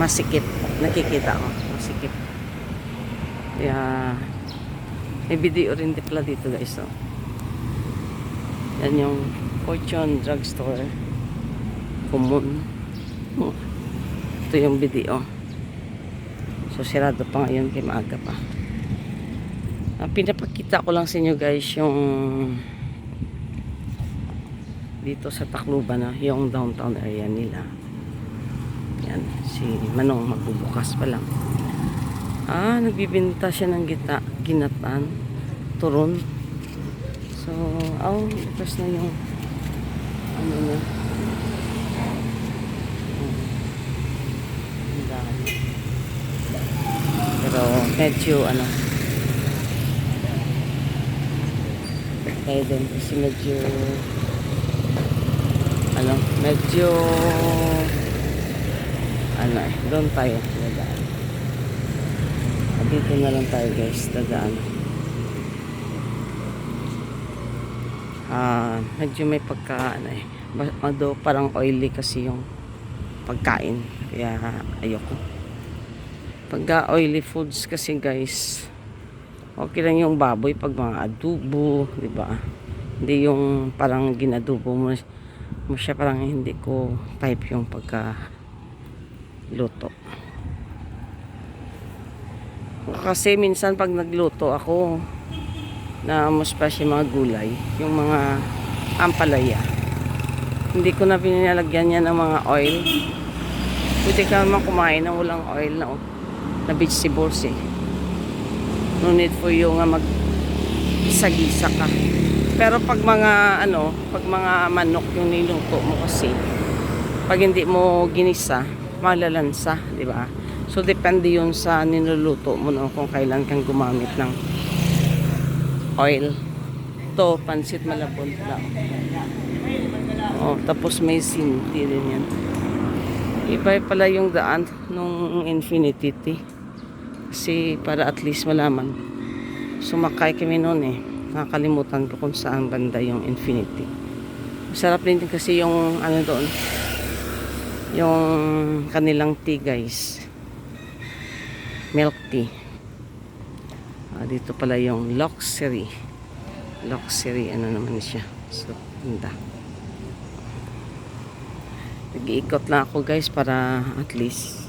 masikip. Nakikita ko, masikip. Kaya may video rin pala dito guys. So, yan yung Fortune Drugstore. Common. Ito yung video. So sirado pa ngayon kay maaga pa. Pinapakita ko lang sa inyo guys yung dito sa Tacloban na yung downtown area nila. Yan, si Manong magbubukas pa lang. Nagbibenta siya ng ginataan, turon. So, bukas na yung ano na. Pero medyo kaya din kasi medyo doon tayo dadaan. Dito na lang tayo guys dadaan. Medyo may pagka parang oily kasi yung pagkain, kaya ayoko. Pagka oily foods kasi guys, okay lang yung baboy pag mga adobo, di ba? Hindi yung parang ginadubo mo siya, parang hindi ko type yung pagka luto. Kasi minsan pag nagluto ako na mas fresh yung mga gulay, yung mga ampalaya, hindi ko na pinalagyan yan ng mga oil. Pwede ka naman kumain ng walang oil na vegetables eh. No need for you nga mag-isa-gisa ka. Pero pag mga pag mga manok yung niluto mo kasi, pag hindi mo ginisa, malalansa, di ba? So depende yun sa niluluto mo kung kailan kang gumamit ng oil. To pansit malabon lang. Tapos may sinti din yan. Iba pala yung daan nung Infinity Tea. Kasi para at least malaman. Sumakay kami noon eh. Nakakalimutan ko kung saan banda yung Infinity. Masarap din kasi yung doon. Yung kanilang tea guys. Milk tea. Dito pala yung luxury. Luxury naman siya. So, ganda. Nag-iikot na ako guys para at least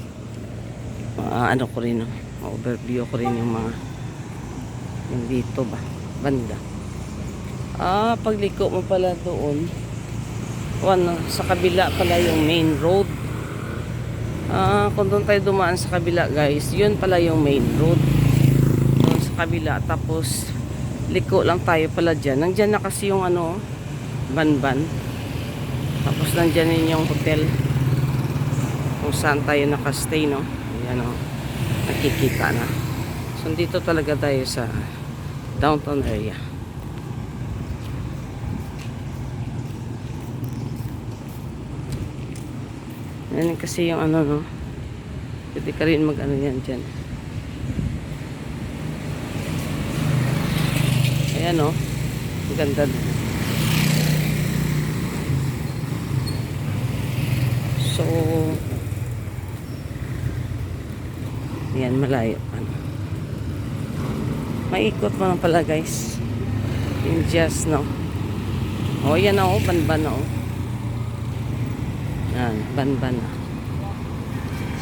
ko rin overview ko rin yung mga yung dito banda. Pagliko mo pala doon sa kabila pala yung main road. Kung doon tayo dumaan sa kabila guys, yun pala yung main road doon sa kabila. Tapos liko lang tayo pala dyan. Nandyan na kasi yung Banban. Tapos nandyan din yung hotel kung saan tayo nakastay, no? Ayan, nakikita na. So dito talaga tayo sa downtown area. Yan kasi yung no? Pwede ka rin yan dyan. Ayan, ang ganda na. So, yan, malayo. Maikot mo lang pala guys. Yung just, yan Banban yan, Banban.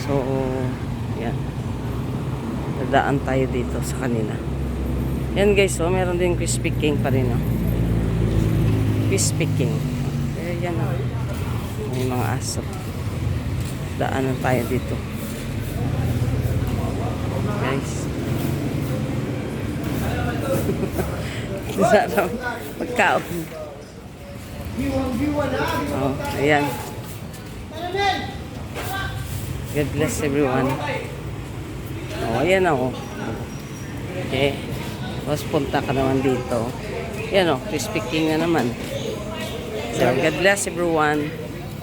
So, yan. Dadaan tayo dito sa kanila. Yan guys, meron din Crispy King pa rin, Crispy King. Yan, may mga aso. Daanan tayo dito guys. Sarap pagkaon. Ayan. God bless everyone. Ayan okay. Tapos punta ka naman dito. Ayan Crispy King na naman. So God bless everyone.